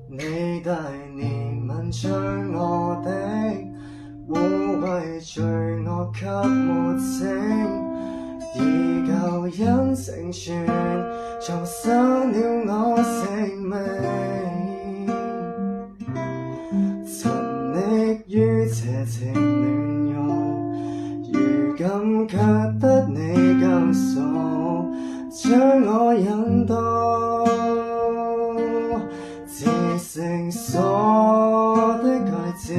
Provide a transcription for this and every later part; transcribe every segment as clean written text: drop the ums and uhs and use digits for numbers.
你大憐憫將我的污穢罪惡給抹清，以救恩成全，重生了我性命。沉溺於這情亂用，如今卻得你救贖，將我引導至聖所的蓋子，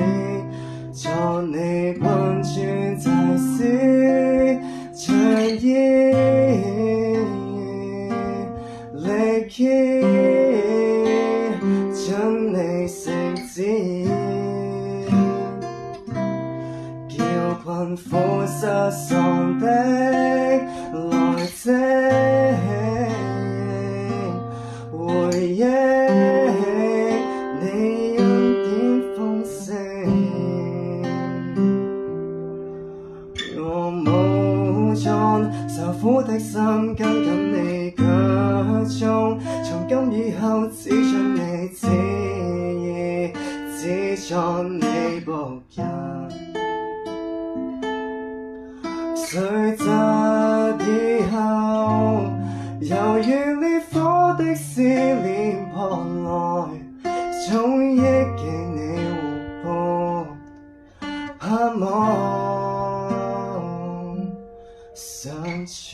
作你君尊祭司，仗義力竭，盡你聖旨意，叫困苦失喪的來證回憶你恩典豐盛。我無盡受苦的心，跟緊你腳蹤，從今以後只遵你旨意，只作你僕人。雖則以後猶如烈火的試煉撲來，總憶記你活潑盼望常存。